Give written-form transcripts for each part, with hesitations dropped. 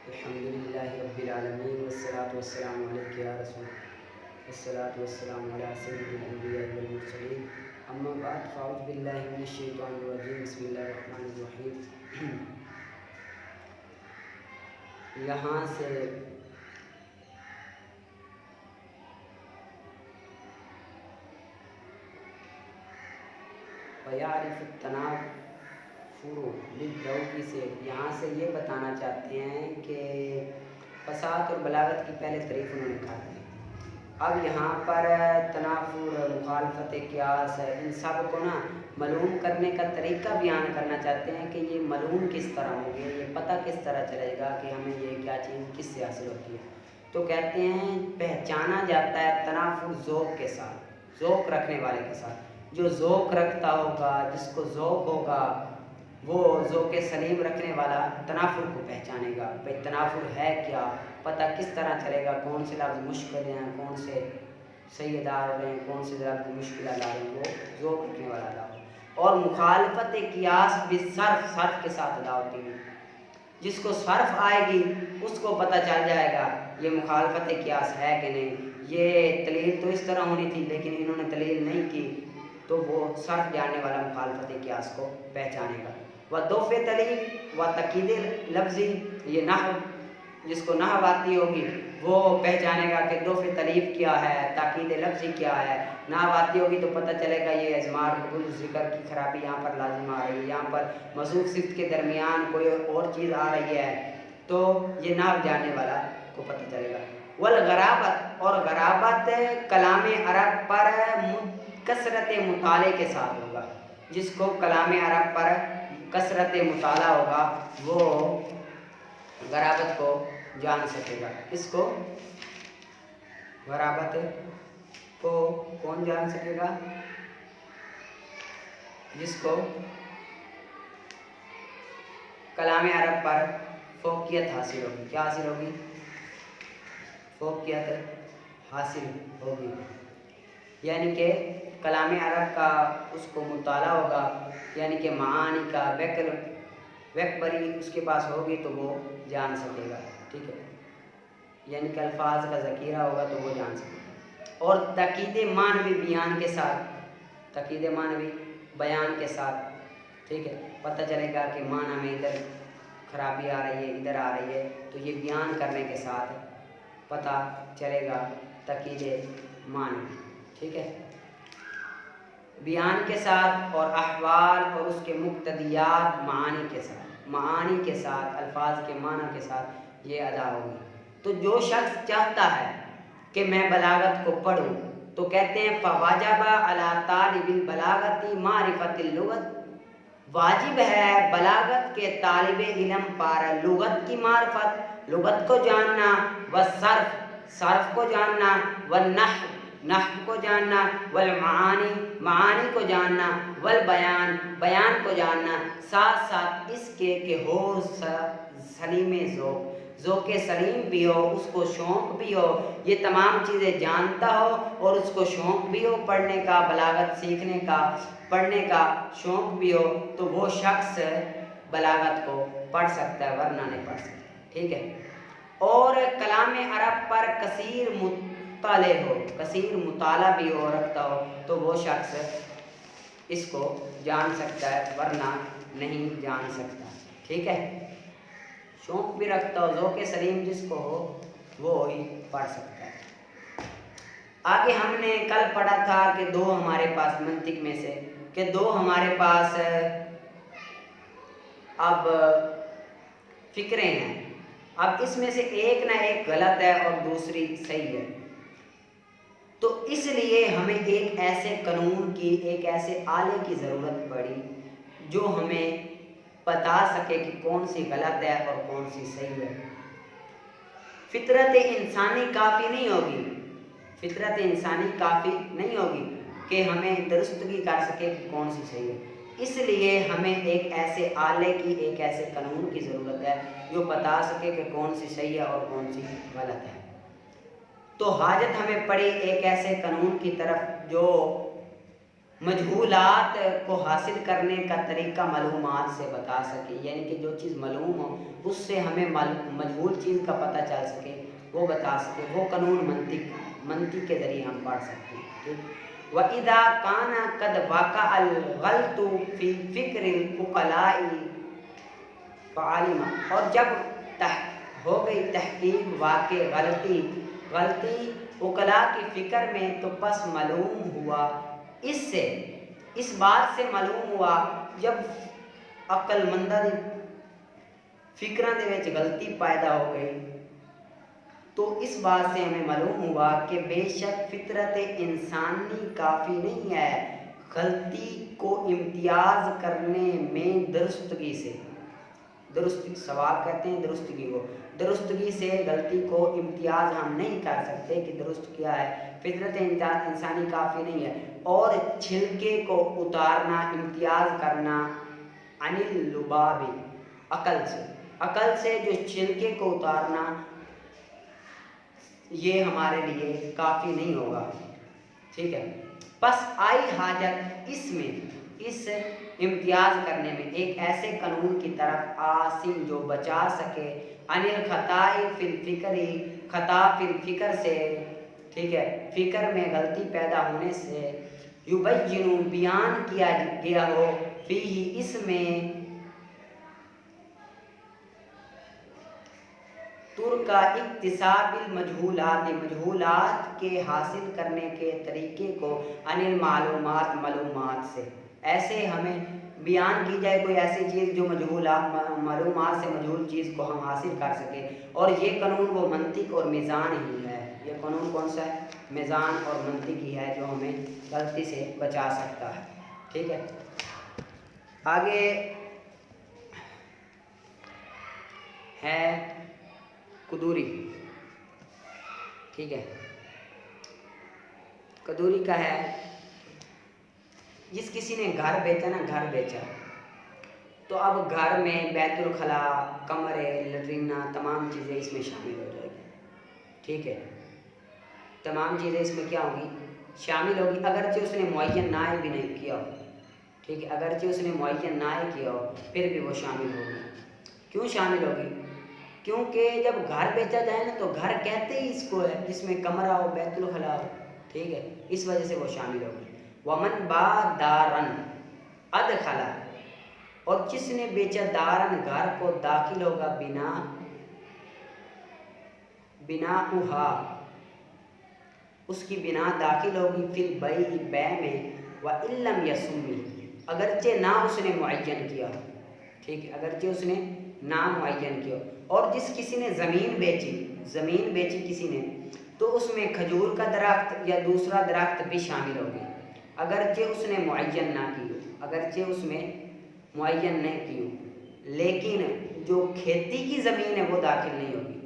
الحمدللہ رب العالمین والصلاة والسلام علیکہ یا رسول والصلاة والسلام علی سید الانبیاء والمرسلین اما بعد فاعوذ باللہ من الشیطان الرجیم بسم اللہ الرحمن الرحیم۔ یہاں سے وَيَعْرِفُ التَّنَافُرُ لِلذَّوْقِ سے یہاں سے یہ بتانا چاہتے ہیں کہ فصاحت اور بلاغت کی پہلے تعریف انہوں نے کہا ہے۔ اب یہاں پر تنافر، مخالفت قیاس، ان سب کو معلوم کرنے کا طریقہ بیان کرنا چاہتے ہیں کہ یہ معلوم کس طرح ہوگی، یہ پتہ کس طرح چلے گا کہ ہمیں یہ کیا چیز کس سے حاصل ہوتی ہے۔ تو کہتے ہیں پہچانا جاتا ہے تنافر ذوق کے ساتھ، ذوق رکھنے والے کے ساتھ۔ جو ذوق رکھتا ہوگا، جس کو ذوق ہوگا، وہ ذوق سلیم رکھنے والا تنافر کو پہچانے گا۔ بھئی تنافر ہے کیا، پتہ کس طرح چلے گا، کون سے لفظ مشکل ہیں، کون سے صحیح ادا ہو رہے ہیں، کون سے لفظ مشکل ادا ہیں، وہ ذوق رکھنے والا ادا ہو۔ اور مخالفت قیاس بھی صرف کے ساتھ ادا ہوتی ہے۔ جس کو صرف آئے گی اس کو پتہ چل جائے گا یہ مخالفت قیاس ہے کہ نہیں، یہ دلیل تو اس طرح ہونی تھی لیکن انہوں نے دلیل نہیں کی، تو وہ صرف جاننے والا مخالفت قیاس کو پہچانے گا۔ وَدُفْعِ تلیف و تقید لفظی، یہ نحو جس کو نحو آتی ہوگی وہ پہچانے گا کہ دفع تلیف کیا ہے، تاکید لفظی کیا ہے۔ نحو آتی ہوگی تو پتہ چلے گا یہ اضمار قبول ذکر کی خرابی یہاں پر لازم آ رہی ہے، یہاں پر موصوف صفت کے درمیان کوئی اور چیز آ رہی ہے، تو یہ نحو جاننے والا کو پتہ چلے گا۔ والغرابت، اور غرابت کلام عرب پر کثرت مطالعے کے ساتھ ہوگا۔ جس کو کلام عرب پر کثرت مطالعہ ہوگا وہ غرابت کو جان سکے گا۔ اس کو غرابت کو کون جان سکے گا؟ جس کو کلام عرب پر فوقیت حاصل ہوگی۔ کیا حاصل ہوگی؟ فوقیت حاصل ہوگی، یعنی کہ کلام عرب کا اس کو مطالعہ ہوگا، یعنی کہ معانی کا ویکبری اس کے پاس ہوگی تو وہ جان سکے گا، ٹھیک ہے، یعنی کہ الفاظ کا ذخیرہ ہوگا تو وہ جان سکے گا۔ اور تاکید معنوی بیان کے ساتھ، تاکید معنوی بیان کے ساتھ، ٹھیک ہے، پتہ چلے گا کہ معنی میں ادھر خرابی آ رہی ہے، ادھر آ رہی ہے، تو یہ بیان کرنے کے ساتھ پتہ چلے گا تاکید معنوی، ٹھیک ہے، بیان کے ساتھ اور احوال اور اس کے مقتضیات معانی کے ساتھ، معانی کے ساتھ، الفاظ کے معنی کے ساتھ یہ ادا ہوگی۔ تو جو شخص چاہتا ہے کہ میں بلاغت کو پڑھوں تو کہتے ہیں فواجب علی طالب البلاغت معرفت اللغت، واجب ہے بلاغت کے طالب علم پر لغت کی معرفت، لغت کو جاننا، والصرف، صرف کو جاننا، والنحو، نحو کو جاننا، والمعانی، معانی کو جاننا، والبیان، بیان کو جاننا، ساتھ ساتھ اس کے کہ ہو سلیم ذوق، ذوق سلیم بھی ہو، اس کو شوق بھی ہو، یہ تمام چیزیں جانتا ہو اور اس کو شوق بھی ہو پڑھنے کا، بلاغت سیکھنے کا، پڑھنے کا شوق بھی ہو، تو وہ شخص بلاغت کو پڑھ سکتا ہے ورنہ نہیں پڑھ سکتا، ٹھیک ہے۔ اور کلام عرب پر کثیر مطلع ہو، کثیر مطالعہ بھی ہو رکھتا ہو تو وہ شخص اس کو جان سکتا ہے ورنہ نہیں جان سکتا، ٹھیک ہے۔ شوق بھی رکھتا ہو، ذوق سلیم جس کو ہو وہ ہی پڑھ سکتا ہے۔ آگے ہم نے کل پڑھا تھا کہ دو ہمارے پاس منطق میں سے کہ دو ہمارے پاس اب فکریں ہیں، اب اس میں سے ایک نہ ایک غلط ہے اور دوسری صحیح ہے، تو اس لیے ہمیں ایک ایسے قانون کی، ایک ایسے آلے کی ضرورت پڑی جو ہمیں بتا سکے کہ کون سی غلط ہے اور کون سی صحیح ہے۔ فطرت انسانی کافی نہیں ہوگی، فطرت انسانی کافی نہیں ہوگی کہ ہمیں درستگی کر سکے کہ کون سی صحیح ہے، اس لیے ہمیں ایک ایسے آلے کی، ایک ایسے قانون کی ضرورت ہے جو بتا سکے کہ کون سی صحیح ہے اور کون سی غلط ہے۔ تو حاجت ہمیں پڑی ایک ایسے قانون کی طرف جو مجہولات کو حاصل کرنے کا طریقہ معلومات سے بتا سکے، یعنی کہ جو چیز معلوم ہو اس سے ہمیں مجہول چیز کا پتہ چل سکے، وہ بتا سکے، وہ قانون منطق کے ذریعے ہم پڑھ سکتے ہیں، ٹھیک۔ وَإِذَا كَانَ قَدْ وَقَعَ الْغَلْطُ فِي فِكْرِ الْعُقَلَاءِ فَعَلِمَ، اور جب ہو گئی تحقیق واقع غلطی عقلاء کی فکر میں، تو پس معلوم ہوا اس بات سے معلوم ہوا، جب عقل منداں دی فکراں دے وچ غلطی پیدا ہو گئی تو اس بات سے ہمیں معلوم ہوا کہ بے شک فطرت انسانی کافی نہیں ہے غلطی کو امتیاز کرنے میں درستگی سے، ثواب کہتے ہیں درستگی کو، درستگی سے غلطی کو امتیاز ہم نہیں کر سکتے کہ درست کیا ہے، فطرت انسانی کافی نہیں ہے، اور چھلکے کو اتارنا، امتیاز کرنا عن اللباب، عقل سے جو چھلکے کو اتارنا، یہ ہمارے لیے کافی نہیں ہوگا، ٹھیک ہے۔ پس آئی حاجت اس امتیاز کرنے میں ایک ایسے قانون کی طرف آسن جو بچا سکے عن الخطاء فی الفکر، خطا فی الفکر سے، ٹھیک ہے، فکر میں غلطی پیدا ہونے سے، یبین بیان کیا گیا ہو فیہ اس میں، ترک اکتساب المجہولات، مجہولات کے حاصل کرنے کے طریقے کو، عن المعلومات، معلومات سے، ایسے ہمیں بیان کی جائے کوئی ایسی چیز جو معلومات سے مجہول چیز کو ہم حاصل کر سکیں، اور یہ قانون وہ منطق اور میزان ہی ہے، یہ قانون کون سا ہے؟ میزان اور منطق ہی ہے جو ہمیں غلطی سے بچا سکتا ہے، ٹھیک ہے۔ آگے ہے قدوری، ٹھیک ہے، قدوری کا ہے جس کسی نے گھر بیچا نا، گھر بیچا تو اب گھر میں بیت الخلا، کمرے، لٹرینہ، تمام چیزیں اس میں شامل ہو جائے گی، ٹھیک ہے، تمام چیزیں اس میں کیا ہوں گی؟ شامل ہوگی، اگرچہ اس نے معین نہ بھی نہیں کیا ہو، ٹھیک ہے، اگرچہ اس نے معین نہ کیا ہو پھر بھی وہ شامل ہوگی۔ کیوں شامل ہوگی؟ کیونکہ جب گھر بیچا جائے نا تو گھر کہتے ہی اس کو ہے جس میں کمرہ ہو، بیت الخلا ہو، ٹھیک ہے، اس وجہ سے وہ شامل ہوگی۔ ومن با دارن ادخلا، اور جس نے بیچا دارن گھر کو، داخل ہوگا بناؤہا، اس کی بنا داخل ہوگی، فی البیع، بیع میں، وَإِن لَمْ يَسُمِّ، اگرچہ نہ اس نے معین کیا، ٹھیک ہے، اگرچہ اس نے نہ معین کیا۔ اور جس کسی نے زمین بیچی کسی نے، تو اس میں کھجور کا درخت یا دوسرا درخت بھی شامل ہوگی، اگرچہ اس نے معین نہ کی ہو، اگرچہ اس میں معین نہیں کی ہو، لیکن جو کھیتی کی زمین ہے وہ داخل نہیں ہوگی،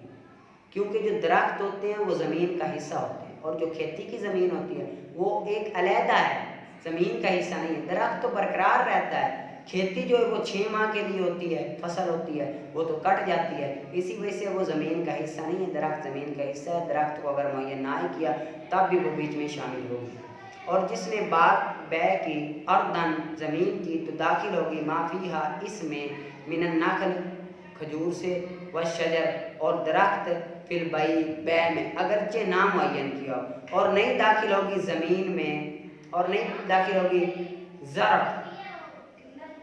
کیونکہ جو درخت ہوتے ہیں وہ زمین کا حصہ ہوتے ہیں، اور جو کھیتی کی زمین ہوتی ہے وہ ایک علیحدہ ہے، زمین کا حصہ نہیں ہے، درخت تو برقرار رہتا ہے، کھیتی جو ہے وہ 6 ماہ کے لیے ہوتی ہے، فصل ہوتی ہے وہ تو کٹ جاتی ہے، اسی وجہ سے وہ زمین کا حصہ نہیں ہے، درخت زمین کا حصہ ہے، درخت کو اگر معین نہ کیا تب بھی وہ بیچ میں شامل ہوگی۔ اور جس نے بیع کی اردن زمین کی، تو داخل ہوگی ما فیہا، اس میں، من النخل کھجور سے، والشجر اور درخت، فی البیع بیع میں، اگرچہ نہ معین کیا، اور نہیں داخل ہوگی زمین میں، اور نہیں داخل ہوگی زرع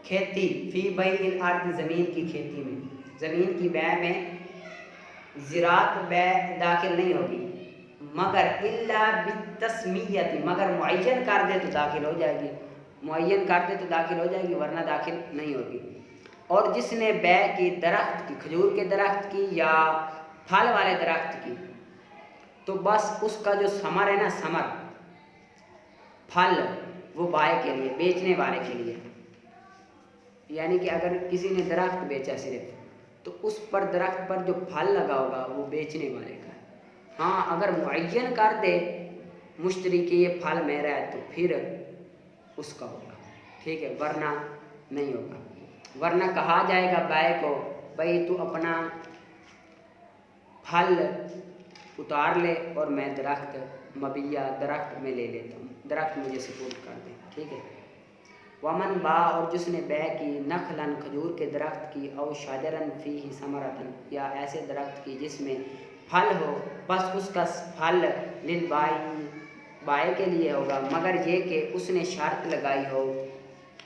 کھیتی، فی بیع الارض زمین کی کھیتی میں، زمین کی بیع میں زراعت بیع داخل نہیں ہوگی، مگر الا بالتسمیۃ، مگر معین کر دے تو داخل ہو جائے گی، معین کر دے تو داخل ہو جائے گی، ورنہ داخل نہیں ہوگی۔ اور جس نے بیع کی درخت کی، کھجور کے درخت کی یا پھل والے درخت کی، تو بس اس کا جو ثمر ہے نا، ثمر پھل، وہ بائع کے لیے، بیچنے والے کے لیے، یعنی کہ اگر کسی نے درخت بیچا صرف، تو اس پر درخت پر جو پھل لگا ہوگا وہ بیچنے والے کا ہے، ہاں اگر معین کر دے مشتری کے یہ پھل میرا ہے تو پھر اس کا ہوگا، ٹھیک ہے، ورنہ نہیں ہوگا، ورنہ کہا جائے گا بائع کو بھائی تو اپنا پھل اتار لے اور میں درخت مبیہ درخت میں لے لیتا ہوں، درخت مجھے سپورٹ کر دے۔ ٹھیک ہے. ومن با اور جس نے بے کی نخلن کھجور کے درخت کی او شجرن فیہ ثمرۃ یا ایسے درخت کی جس میں پھل ہو بس اس کا پھل للبائی بائے کے لیے ہوگا مگر یہ کہ اس نے شرط لگائی ہو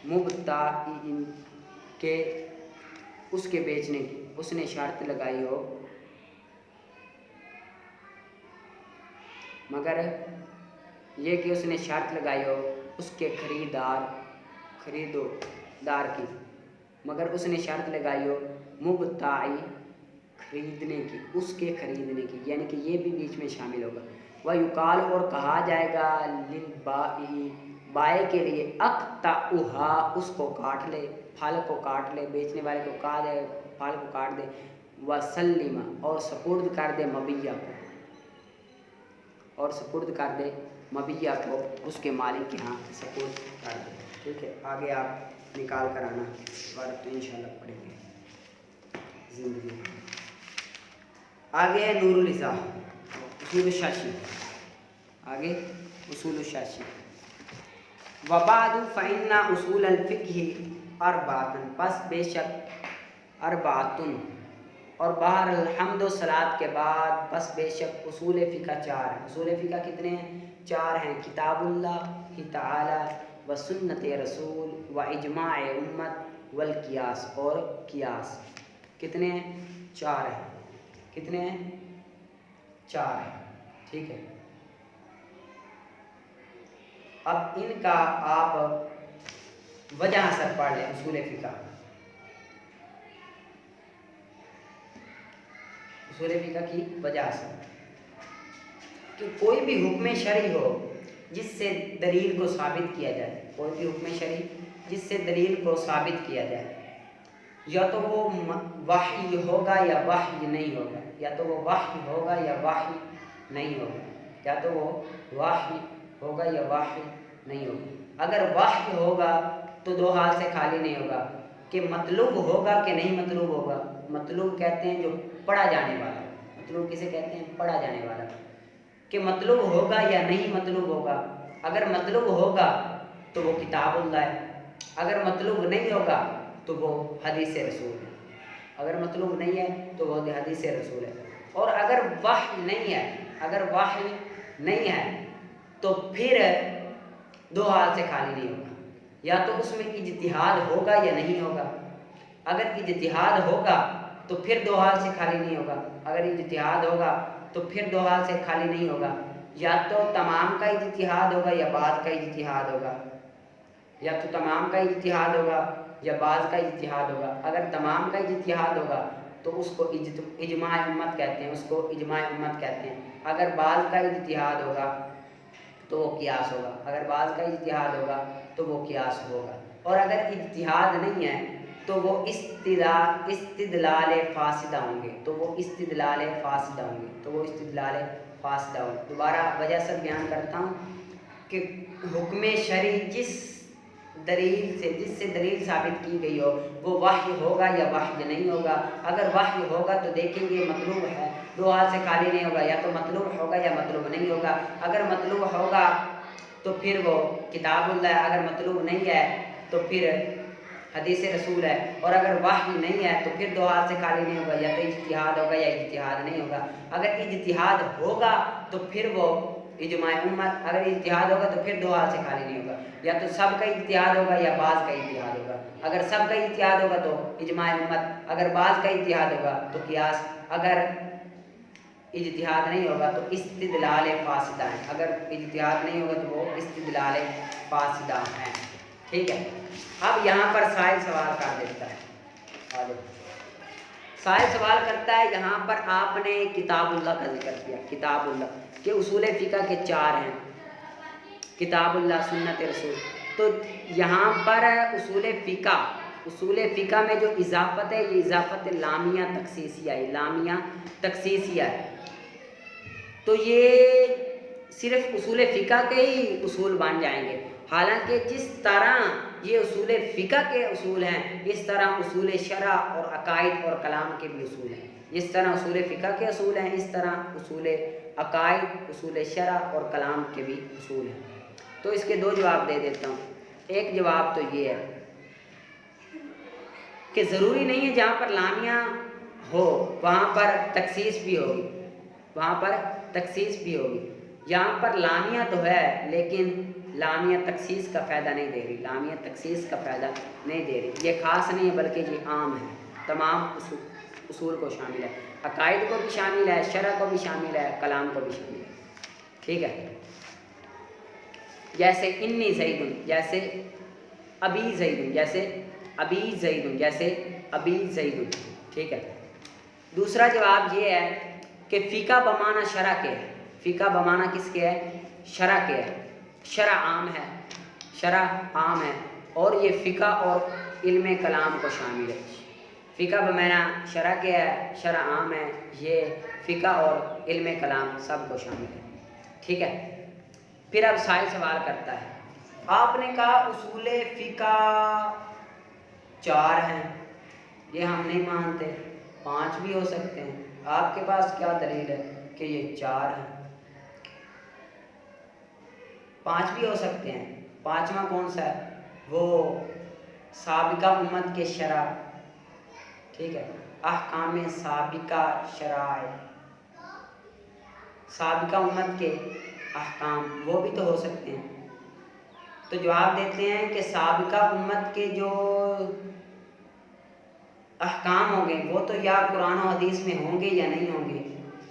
مبتاعین کے اس کے بیچنے کی. اس نے شرط لگائی ہو مگر یہ کہ اس نے شرط لگائی ہو اس کے خریدار کی مگر اس نے شرط لگائی ہو مبتاعی خریدنے کی اس کے خریدنے کی یعنی کہ یہ بھی بیچ میں شامل ہوگا. ویقال اور کہا جائے گا للبائی بائے کے لیے اقطعھا اس کو کاٹ لے پھل کو کاٹ لے بیچنے والے کو کہا جائے پھل کو کاٹ دے. وسلم اور سپرد کر دے مبیہ کو اور سپرد کر دے مبیہ کو اس کے مالک کے ہاں سپرد کر دے. ٹھیک ہے آگے آپ نکال کر آنا اور انشاءاللہ پڑھیں گے زندگی. آگے ہے نور الازا اصول الشاشی. آگے اصول الشاشی. وبعد فإن اصول الفقہ اربعۃ پس بے شک اربعۃ اور بہر الحمد و صلات کے بعد پس بے شک اصول فقہ 4 ہیں. اصول فقہ کتنے ہیں؟ 4 ہیں. کتاب اللہ تعالی و سنت رسول و اجماع امت والقیاس اور قیاس. کتنے ہیں؟ 4 ہیں. کتنے ہیں؟ 4 ہیں. ٹھیک ہے. اب ان کا آپ وجہ اثر پڑھ لیں. اصول فقہ اصول فقہ کی وجہ اثر کہ کوئی بھی حکم شرعی ہو جس سے دلیل کو ثابت کیا جائے کوئی بھی حکم شرعی جس سے دلیل کو ثابت کیا جائے یا تو وہ وحی ہوگا یا وحی نہیں ہوگا یا تو وہ وحی ہوگا یا وحی نہیں ہوگا یا تو وہ وحی ہوگا یا وحی نہیں ہوگا. اگر وحی ہوگا تو 2 حال سے خالی نہیں ہوگا کہ مطلوب ہوگا کہ نہیں مطلوب ہوگا. مطلوب کہتے ہیں جو پڑھا جانے والا. مطلوب کسے کہتے ہیں؟ پڑھا جانے والا. کہ مطلوب ہوگا یا نہیں مطلوب ہوگا. اگر مطلوب ہوگا تو وہ کتاب اللہ ہے. اگر مطلوب نہیں ہوگا تو وہ حدیث رسول ہے. اگر مطلوب نہیں ہے تو وہ حدیث رسول ہے. اور اگر وحی نہیں ہے اگر وحی نہیں ہے تو پھر 2 حال سے خالی نہیں ہوگا. یا تو اس میں اجتہاد ہوگا یا نہیں ہوگا. اگر اجتہاد ہوگا تو پھر 2 حال سے خالی نہیں ہوگا. اگر اجتہاد ہوگا تو پھر 2 حال سے خالی نہیں ہوگا. یا تو تمام کا اجتہاد ہوگا یا بعض کا اجتہاد ہوگا. یا تو تمام کا اجتہاد ہوگا یا بعض کا اجتہاد ہوگا. اگر تمام کا اجتہاد ہوگا تو اس کو اجماع امت کہتے ہیں. اس کو اجماع امت کہتے ہیں. اگر بعض کا اجتہاد ہوگا تو وہ قیاس ہوگا. اگر بعض کا اجتہاد ہوگا تو وہ قیاس ہوگا. اور اگر اجتہاد نہیں ہے تو وہ استدلال فاسدہ ہوں گے. تو وہ استدلال فاسدہ ہوں گے. تو وہ استدلال فاسدہ ہوں گے. دوبارہ وجہ سے بیان کرتا ہوں کہ حکم شرعی جس سے دلیل ثابت کی گئی ہو وہ وحی ہوگا یا وحی نہیں ہوگا. اگر وحی ہوگا تو دیکھیں گے مطلوب ہے 2 حال سے خالی نہیں ہوگا. یا تو مطلوب ہوگا یا مطلوب نہیں ہوگا. اگر مطلوب ہوگا تو پھر وہ کتاب اللہ ہے. اگر مطلوب نہیں ہے تو پھر حدیث رسول ہے. اور اگر وحی نہیں ہے تو پھر 2 حال سے خالی نہیں ہوگا. یا تو اجتہاد ہوگا یا اجتہاد نہیں ہوگا. اگر اجتہاد ہوگا تو پھر وہ اجماع امت. اگر اجتہاد ہوگا تو پھر 2 حال سے خالی نہیں ہوگا. یا تو سب کا اجتہاد ہوگا یا بعض کا اجتہاد ہوگا. اگر سب کا اجتہاد ہوگا تو اجماع امت. اگر بعض کا اجتہاد ہوگا تو قیاس. اگر اجتہاد نہیں ہوگا تو استدلال فاسدہ ہیں. اگر اجتہاد نہیں ہوگا تو وہ استدلال فاسدہ ہیں. ٹھیک ہے. اب یہاں پر سائل سوال کر دیتا ہے. سائل سوال کرتا ہے یہاں پر آپ نے کتاب اللہ کا ذکر کیا. کتاب اللہ کے اصول فقہ کے 4 ہیں. کتاب اللہ سنت رسول. تو یہاں پر اصول فقہ میں جو اضافت ہے یہ اضافت لامیہ تخصیصیہ ہے. لامیہ تخصیصیہ ہے. تو یہ صرف اصول فقہ کے ہی اصول بن جائیں گے. حالانکہ جس طرح یہ اصول فقہ کے اصول ہیں اس طرح اصول شرع اور عقائد اور کلام کے بھی اصول ہیں. جس طرح اصول فقہ کے اصول ہیں اس طرح اصول عقائد اصول شرع اور کلام کے بھی اصول ہیں. تو اس کے 2 جواب دے دیتا ہوں. ایک جواب تو یہ ہے کہ ضروری نہیں ہے جہاں پر لامیہ ہو وہاں پر تخصیص بھی ہوگی، وہاں پر تخصیص بھی ہوگی۔ یہاں پر لامیہ تو ہے لیکن لامیہ تخصیص کا فائدہ نہیں دے رہی، لامیہ تخصیص کا فائدہ نہیں دے رہی۔ یہ خاص نہیں ہے بلکہ یہ عام ہے، تمام اصول کو شامل ہے، عقائد کو بھی شامل ہے، شرع کو بھی شامل ہے، کلام کو بھی شامل ہے، ٹھیک ہے۔ جیسے انی زیدن، جیسے ابی زیدن، جیسے ابی زیدن، جیسے ابی زیدن، ٹھیک ہے۔ دوسرا جواب یہ ہے کہ فقہ بمعنی شرع کے ہے، فقہ بمعنی کس کے ہے؟ شرع کے ہے۔ شرع عام ہے، شرع عام ہے اور یہ فقہ اور علم کلام کو شامل ہے۔ فقہ بمعنی شرع کے ہے، شرع عام ہے، یہ فقہ اور علم کلام سب کو شامل ہے، ٹھیک ہے۔ پھر اب سائل سوال کرتا ہے، آپ نے کہا اصول فقہ 4 ہیں، یہ ہم نہیں مانتے، 5 بھی ہو سکتے ہیں، آپ کے پاس کیا دلیل ہے کہ یہ 4 ہیں؟ 5 بھی ہو سکتے ہیں، 5واں کون سا ہے؟ وہ سابقہ امت کے شرع، ٹھیک ہے، احکام سابقہ شرائع، سابقہ امت کے احکام، وہ بھی تو ہو سکتے ہیں۔ تو جواب دیتے ہیں کہ سابقہ امت کے جو احکام ہوں گے وہ تو یا قرآن و حدیث میں ہوں گے یا نہیں ہوں گے۔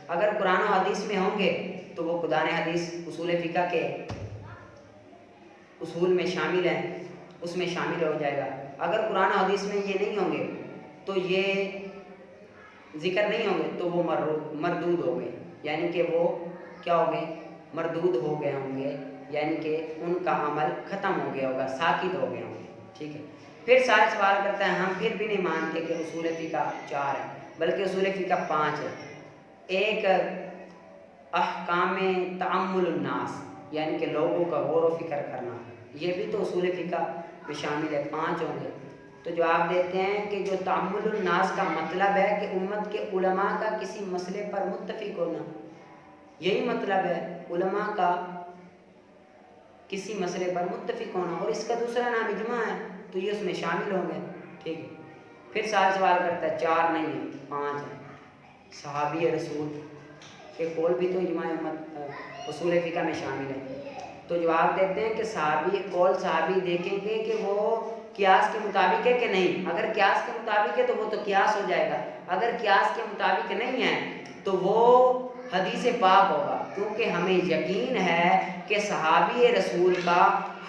اگر قرآن و حدیث میں ہوں گے تو وہ قرآن حدیث اصول فقہ کے اصول میں شامل ہیں، اس میں شامل ہو جائے گا۔ اگر قرآن و حدیث میں یہ نہیں ہوں گے تو یہ ذکر نہیں ہوں گے تو وہ مردود ہو گئے، یعنی کہ وہ کیا ہو گئے؟ مردود ہو گئے ہوں گے، یعنی کہ ان کا عمل ختم ہو گیا ہوگا، ساقط ہو گئے ہوں گے، ٹھیک ہے۔ پھر سوال کرتا ہے، ہم پھر بھی نہیں مانتے کہ اصول فقہ 4 ہے بلکہ اصول فقہ 5 ہے۔ ایک احکام تعامل الناس، یعنی کہ لوگوں کا غور و فکر کرنا، یہ بھی تو اصول فقہ میں شامل ہے، 5 ہوں گے۔ تو جواب دیتے ہیں کہ جو تعامل الناس کا مطلب ہے کہ امت کے علماء کا کسی مسئلے پر متفق ہونا، یہی مطلب ہے علماء کا کسی مسئلے پر متفق ہونا، اور اس کا دوسرا نام اجماع ہے تو یہ اس میں شامل ہوں گے، ٹھیک ہے۔ پھر سوال کرتا ہے 4 نہیں ہے 5 ہے، صحابی رسول کے قول بھی تو اجماع امت اصول فقہ میں شامل ہے۔ تو جواب دیتے ہیں کہ صحابی قول صحابی دیکھیں گے کہ وہ قیاس کے مطابق ہے کہ نہیں، اگر قیاس کے مطابق ہے تو وہ تو قیاس ہو جائے گا، اگر قیاس کے مطابق نہیں ہے تو وہ حدیث پاک ہوگا، کیونکہ ہمیں یقین ہے کہ صحابی رسول کا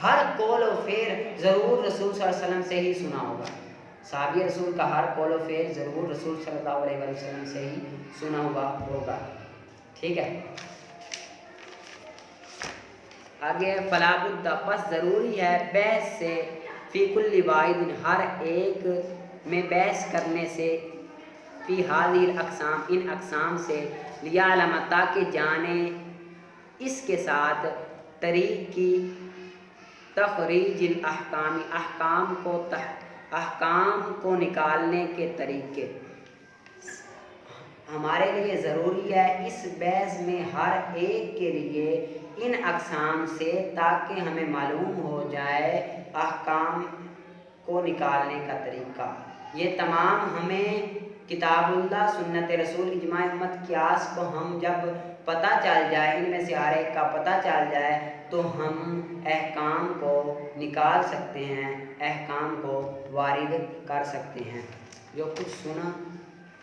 ہر قول و فعل ضرور رسول صلی اللہ علیہ وسلم سے ہی سنا ہوگا، صحابی رسول کا ہر قول و فعل ضرور رسول صلی اللہ علیہ وسلم سے ہی سنا ہوا ہوگا، ٹھیک ہے۔ آگے فلا بد، بس ضروری ہے بحث سے، فی کل واحد، ہر ایک میں بحث کرنے سے، فی ہذہ الاقسام، ان اقسام سے، لیعلم، تاکہ جانے، اس کے ساتھ طریق کی تخریج الاحکام، احکام کو نکالنے کے طریقے، ہمارے لیے ضروری ہے اس بحث میں ہر ایک کے لیے ان اقسام سے، تاکہ ہمیں معلوم ہو جائے احکام کو نکالنے کا طریقہ۔ یہ تمام ہمیں کتاب اللہ، سنت رسول، اجماع امت، قیاس کو ہم جب پتہ چل جائے، ان میں سے ہر ایک کا پتہ چل جائے تو ہم احکام کو نکال سکتے ہیں، احکام کو وارد کر سکتے ہیں۔ جو کچھ سنا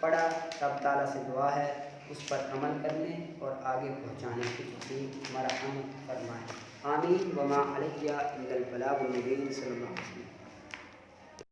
پڑھا رب تعالیٰ سے دعا ہے اس پر عمل کرنے اور آگے پہنچانے کی توفیق مرحمت فرمائے، آمین۔ وما علیہ الا البلاغ المبین، صلی اللہ علیہ وسلم۔